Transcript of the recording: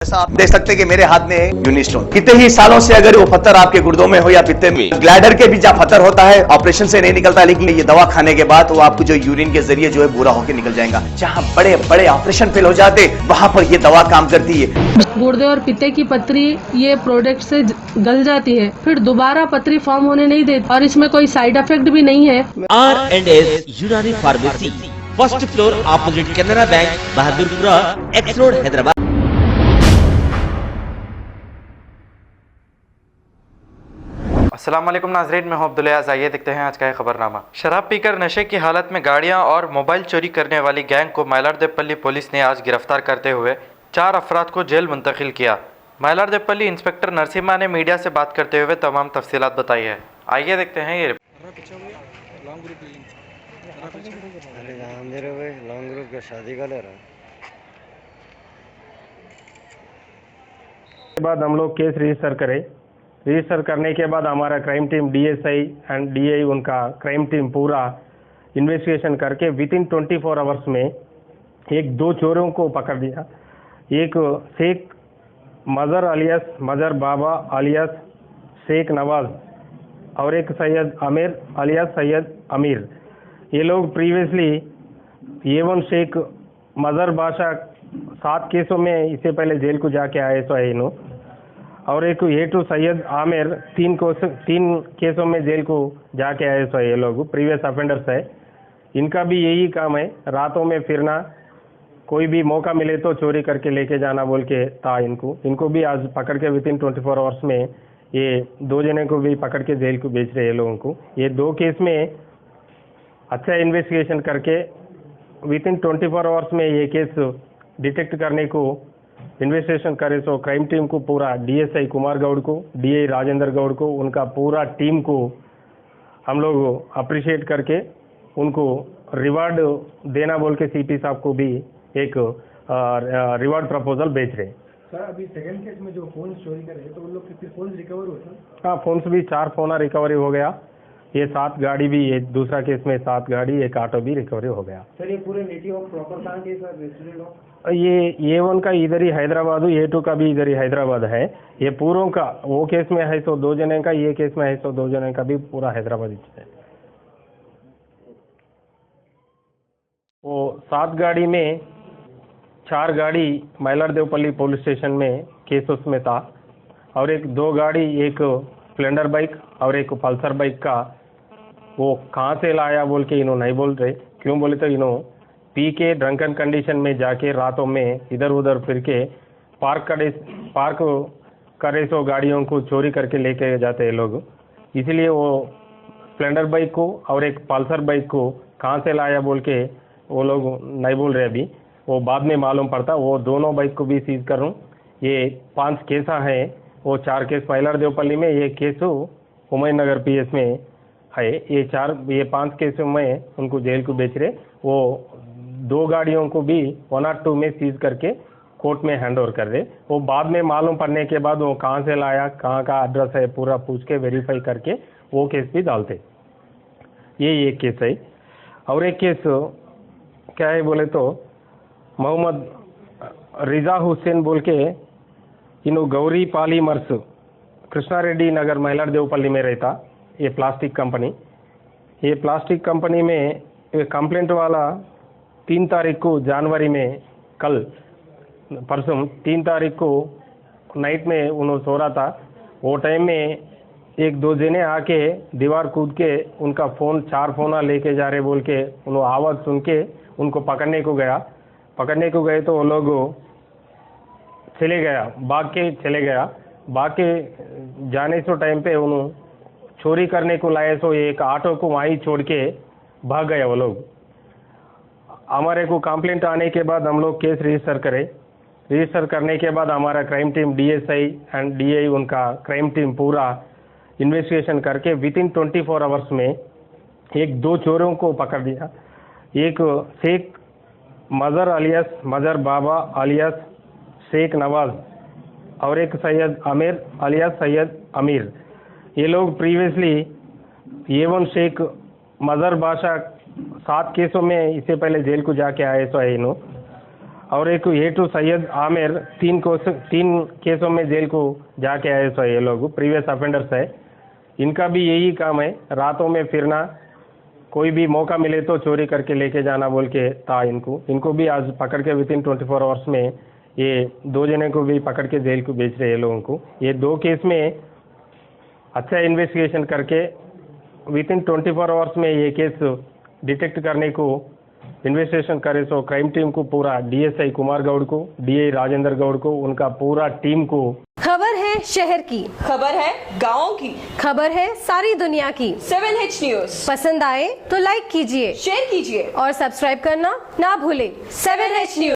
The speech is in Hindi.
ऐसा आप देख सकते हैं कि मेरे हाथ में है यूनिस्टोन। कितने ही सालों से अगर वो पत्थर आपके गुर्दों में हो या पित्ते में, ग्लैडर के भी जहाँ पत्थर होता है ऑपरेशन से नहीं निकलता, लेकिन ये दवा खाने के बाद वो आपको जो यूरिन के जरिए जो है बुरा होकर निकल जाएगा। जहाँ बड़े बड़े ऑपरेशन फेल हो जाते वहां पर ये दवा काम करती है। गुर्दे और पित्ते की पथरी ये प्रोडक्ट से गल जाती है, फिर दोबारा पथरी फॉर्म होने नहीं देती और इसमें कोई साइड इफेक्ट भी नहीं है। R&S यूनानी pharmacy, first floor opposite Canara bank, Bahadurpura, x road, Hyderabad. अस्सलाम वालेकुम नाज़रीन, मैं हूं अब्दुल अयाज़। आइए देखते हैं आज का खबरनामा। शराब पीकर नशे की हालत में गाड़ियां और मोबाइल चोरी करने वाली गैंग को मायलारदेवपल्ली पुलिस ने आज गिरफ्तार करते हुए 4 अफराद को जेल मुंतकिल किया। मायलारदेवपल्ली इंस्पेक्टर नरसिम्हा ने मीडिया से बात करते हुए तमाम तफसीलात बताई है। आइए देखते हैं ये। के बाद हम लोग केस रजिस्टर करने के बाद हमारा crime team DSi and DI उनका क्राइम टीम पूरा इन्वेस्टिगेशन करके विद इन 24 आवर्स में एक 2 चोरों को पकड़ दिया। एक शेख मज़र अलियास मज़र बाबा अलियास शेख नवाज और एक सैयद आमिर अलियास सैयद अमीर। ये लोग प्रीवियसली A1 शेख मज़र बादशाह 7 केसों में इससे पहले जेल को जाके आए सो है इन्हों, और एक A2 सैयद आमिर 3 केसों में जेल को जाके आए सो ये लोग प्रीवियस ऑफेंडर्स है। इनका भी यही काम है, रातों में फिरना, कोई भी मौका मिले तो चोरी करके लेके जाना बोल के था इनको भी आज पकड़ के विद इन 24 आवर्स में ये 2 जने को भी पकड़ के जेल को भेज रहे हैं लोगों को। ये 2 केस में अच्छा इन्वेस्टिगेशन करके विद इन 24 आवर्स में ये केस डिटेक्ट करने को इन्वेस्टिगेशन करे सो क्राइम टीम को पूरा डीएसआई कुमार गौड़ को, डीआई राजेंद्र गौड़ को, उनका पूरा टीम को हम लोग अप्रिशिएट करके उनको रिवार्ड देना बोल के सीपी साहब को भी एक रिवार्ड प्रपोजल भेज रहे हैं। सर अभी सेकंड केस में जो फोन चोरी करे तो उन लोग के फिर फोन रिकवर हुए सर? हाँ, फोन्स भी 4 फोन रिकवरी हो गया। ये 7 गाड़ी भी, ये दूसरा केस में 7 गाड़ी, एक ऑटो भी रिकवरी हो गया। सर ये पूरे नेटिव ऑफ प्रॉपर कहाँ के सर रेसिडेंट ऑफ? ये A1 का इधर ही हैदराबाद, A2 का भी इधर ही हैदराबाद है। ये पूरों का वो केस में है सो 2 जने का, ये केस में है सो 2 जने का भी पूरा हैदराबाद है। वो 7 गाड़ी में 4 गाड़ी मायलारदेवपल्ली पुलिस स्टेशन में केस उसमें था, और एक 2 गाड़ी, एक स्प्लेंडर बाइक और एक पल्सर बाइक का वो कहाँ से लाया बोल के इन्हों नहीं बोल रहे। क्यों बोले तो इन्हों पी के ड्रंकन कंडीशन में जाके रातों में इधर उधर फिर के पार्क करे सो गाड़ियों को चोरी करके लेके जाते हैं लोग। इसलिए वो स्प्लेंडर बाइक को और एक पल्सर बाइक को कहाँ से लाया बोल के वो लोग नहीं बोल रहे अभी, वो बाद में मालूम पड़ता। वो दोनों बाइक को भी सीज करूँ। ये 5 केस हैं, वो 4 केस मायलारदेवपल्ली में, ये केस हुमायूं नगर PS में है। ये 5 केसों में उनको जेल को बेच रहे। वो 2 गाड़ियों को भी 1 और 2 में सीज करके कोर्ट में हैंड ओवर कर रहे। वो बाद में मालूम पड़ने के बाद वो कहाँ से लाया, कहाँ का एड्रेस है, पूरा पूछ के वेरीफाई करके वो केस भी डालते। ये एक केस है। और एक केस क्या है बोले तो मोहम्मद रिजा हुसैन बोल के इन्हों गौरी पॉलीमर्स कृष्णा रेड्डी नगर मायलारदेवपल्ली में रहता। ये प्लास्टिक कंपनी में कंप्लेंट वाला 3 तारीख को जनवरी में, कल परसों 3 तारीख को नाइट में उन्होंने सो रहा था। वो टाइम में 1-2 जने आके दीवार कूद के उनका फ़ोन 4 फोन लेके जा रहे बोल के उन्होंने आवाज़ सुन के उनको पकड़ने को गए तो वो लोग भाग के जाने सो टाइम पे उन्होंने चोरी करने को लाए सो एक ऑटो को वहीं छोड़ के भाग गया वो लोग। हमारे को कंप्लेंट आने के बाद हम लोग केस रजिस्टर करने के बाद हमारा crime team DSi and DI उनका क्राइम टीम पूरा इन्वेस्टिगेशन करके विद इन 24 आवर्स में एक 2 चोरों को पकड़ दिया। एक शेख मज़र अलियास मज़र बाबा अलियास शेख नवाज और एक सैयद आमिर अलियास सैयद अमीर। ये लोग प्रीवियसली A1 शेख मज़र बादशाह 7 केसों में इससे पहले जेल को जाके आए सो है इन्हों, और एक ए टू सैयद आमिर 3 केसों में जेल को जाके आए सो ये लोग प्रीवियस ऑफेंडर्स है। इनका भी यही काम है, रातों में फिरना, कोई भी मौका मिले तो चोरी करके लेके जाना बोल के था इनको भी आज पकड़ के विथिन 24 आवर्स में ये 2 जने को भी पकड़ के जेल को भेज रहे हैं लोगों को। ये 2 केस में अच्छा इन्वेस्टिगेशन करके विथिन 24 आवर्स में ये केस डिटेक्ट करने को इन्वेस्टिगेशन करे सो क्राइम टीम को पूरा डीएसआई कुमार गौड़ को, डीआई राजेंद्र गौड़ को, उनका पूरा टीम को। खबर है शहर की, खबर है गाँव की, खबर है सारी दुनिया की। 7H न्यूज पसंद आए तो लाइक कीजिए, शेयर कीजिए और सब्सक्राइब करना ना भूले। 7H news.